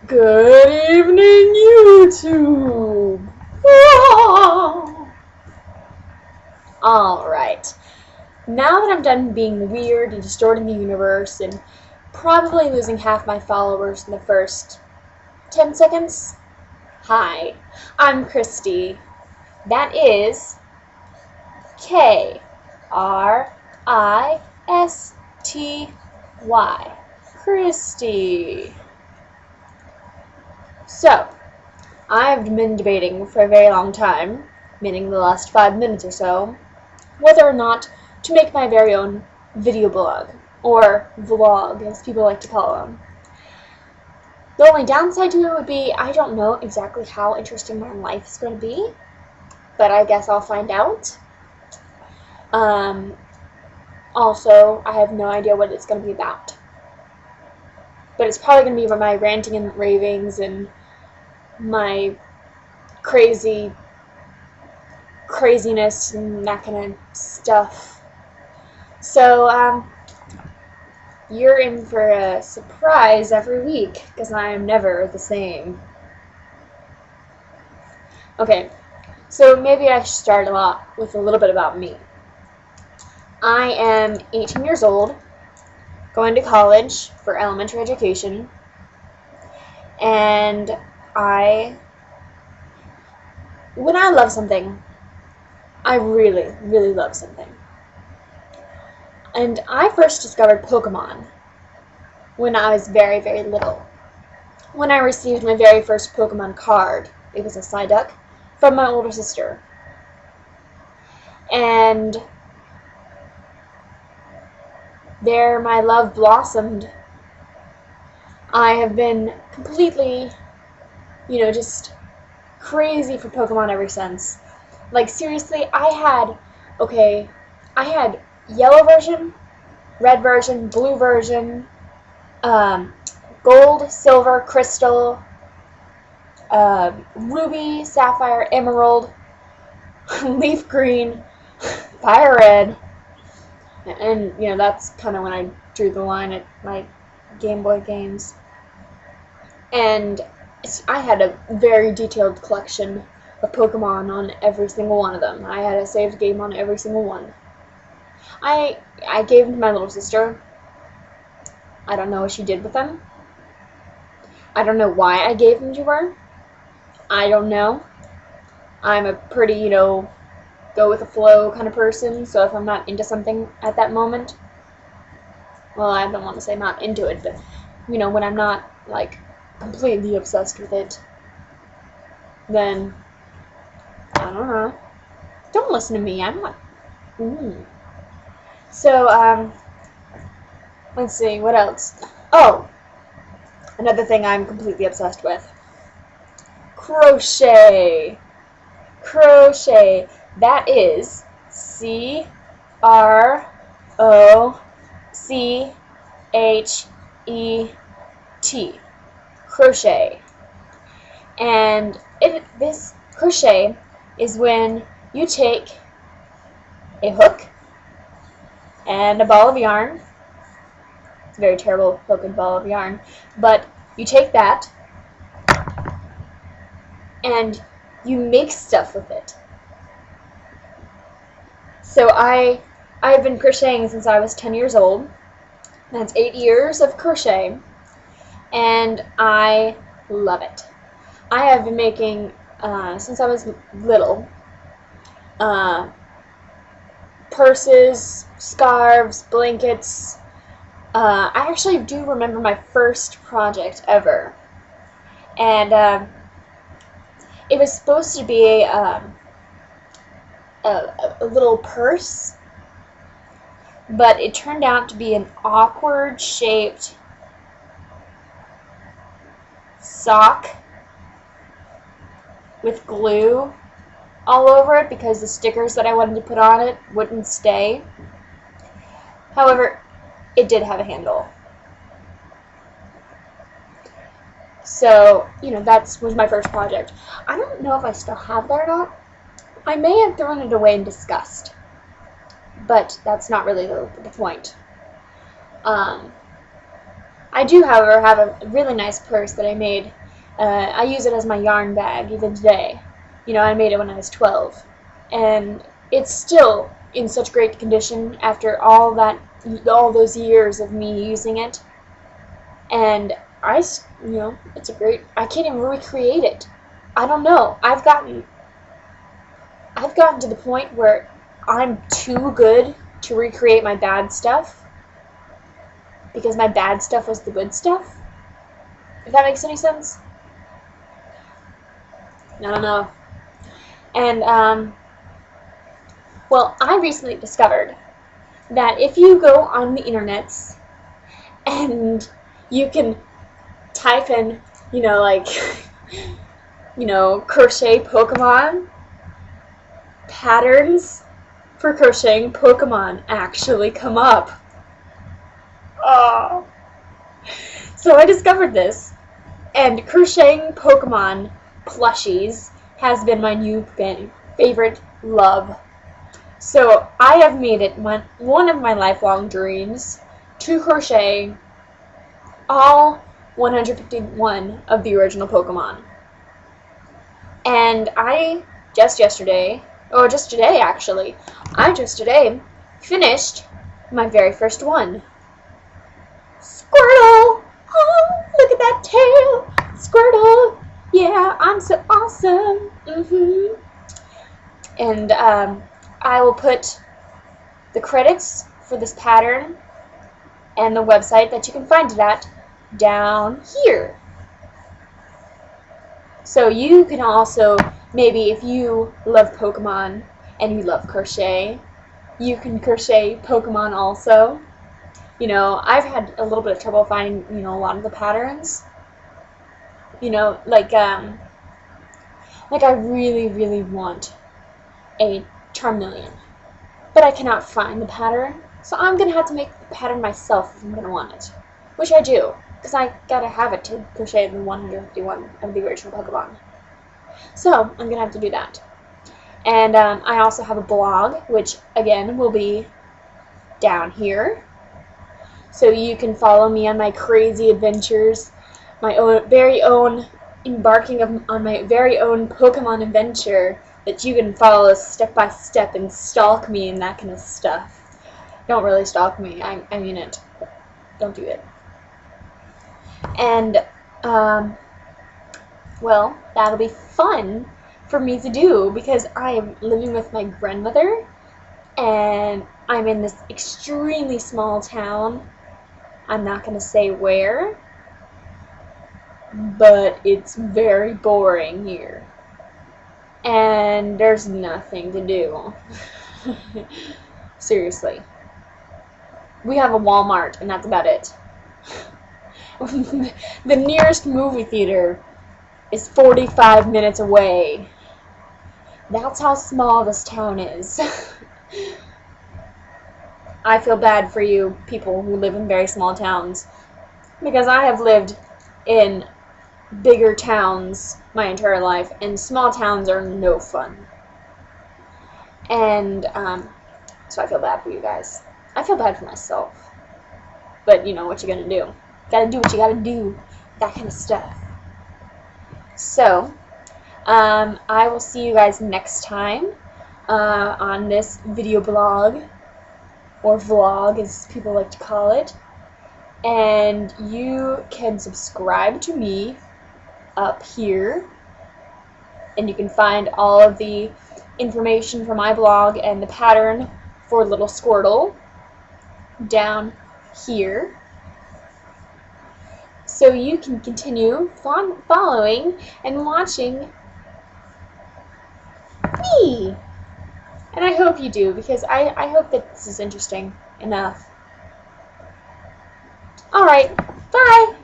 Good evening, YouTube! Alright, now that I'm done being weird and distorting the universe and probably losing half my followers in the first 10 seconds, hi, I'm Christy. That is K-R-I-S-T-Y. Christy. So, I've been debating for a very long time, meaning the last 5 minutes or so, whether or not to make my very own video blog, or vlog as people like to call them. The only downside to it would be I don't know exactly how interesting my life is going to be, but I guess I'll find out. Also, I have no idea what it's going to be about. But it's probably going to be about my ranting and ravings and my craziness and that kind of stuff. So, you're in for a surprise every week, because I'm never the same. Okay, so maybe I should start with a little bit about me. I am 18 years old, going to college for elementary education, and when I love something, I really, really love something. And I first discovered Pokemon when I was very, very little. When I received my very first Pokemon card, it was a Psyduck, from my older sister. And there my love blossomed. I have been completely, just crazy for Pokemon ever since. Like, seriously, I had yellow version, red version, blue version, gold, silver, crystal, ruby, sapphire, emerald, leaf green, fire red, and that's kind of when I drew the line at my Game Boy games. And I had a very detailed collection of Pokemon on every single one of them. I had a saved game on every single one. I gave them to my little sister. I don't know what she did with them. I don't know why I gave them to her. I don't know. I'm a pretty, go with the flow kind of person, so if I'm not into something at that moment, well, I don't want to say not into it, but, when I'm not, like, completely obsessed with it, then, I don't know. Don't listen to me, I'm not, So, let's see, what else? Oh, another thing I'm completely obsessed with. Crochet. Crochet. That is C-R-O-C-H-E-T. Crochet. And this crochet is when you take a hook and a ball of yarn. It's a very terrible hook and ball of yarn, but you take that and you make stuff with it. So I've been crocheting since I was 10 years old. That's 8 years of crochet, and I love it. I have been making, since I was little, purses, scarves, blankets. I actually do remember my first project ever, and it was supposed to be a little purse, but it turned out to be an awkward shaped sock with glue all over it because the stickers that I wanted to put on it wouldn't stay. However, it did have a handle. So, that was my first project. I don't know if I still have that or not. I may have thrown it away in disgust, but that's not really the point. I I do, however, have a really nice purse that I made. I use it as my yarn bag even today. You know, I made it when I was 12. And it's still in such great condition after all those years of me using it. And you know, it's a great, I can't even recreate it. I don't know. I've gotten to the point where I'm too good to recreate my bad stuff because my bad stuff was the good stuff. If that makes any sense. I don't know. And well, I recently discovered that if you go on the internets and you can type in, you know, like, you know, crochet Pokemon, patterns for crocheting Pokemon actually come up. Oh. So I discovered this, and crocheting Pokemon plushies has been my new favorite love. So I have made it one of my lifelong dreams to crochet all 151 of the original Pokemon. And I just today actually, I just today finished my very first one. Squirtle! Oh, look at that tail! Squirtle! Yeah, I'm so awesome! And I will put the credits for this pattern and the website that you can find it at down here. So you can also, maybe if you love Pokemon and you love crochet, you can crochet Pokemon also. You know, I've had a little bit of trouble finding, you know, a lot of the patterns. You know, like I really, really want a Charmeleon, but I cannot find the pattern, so I'm going to have to make the pattern myself if I'm going to want it, which I do, because I gotta have it to crochet the 151 of the original Pokemon. So I'm going to have to do that. And I also have a blog, which again will be down here. So you can follow me on my crazy adventures, my very own embarking on my very own Pokemon adventure that you can follow step by step and stalk me and that kind of stuff. Don't really stalk me, I mean it. Don't do it. And, well, that'll be fun for me to do because I am living with my grandmother and I'm in this extremely small town. I'm not going to say where, but it's very boring here. And there's nothing to do. Seriously. We have a Walmart, and that's about it. The nearest movie theater is 45 minutes away. That's how small this town is. I feel bad for you people who live in very small towns, because I have lived in bigger towns my entire life, and small towns are no fun. And so I feel bad for you guys. I feel bad for myself. But you know what you're gonna do. Gotta do what you gotta do. That kind of stuff. So, I will see you guys next time on this video blog, or vlog as people like to call it. And you can subscribe to me up here, and you can find all of the information for my blog and the pattern for Little Squirtle down here. So you can continue following and watching me. And I hope you do, because I hope that this is interesting enough. Alright, bye!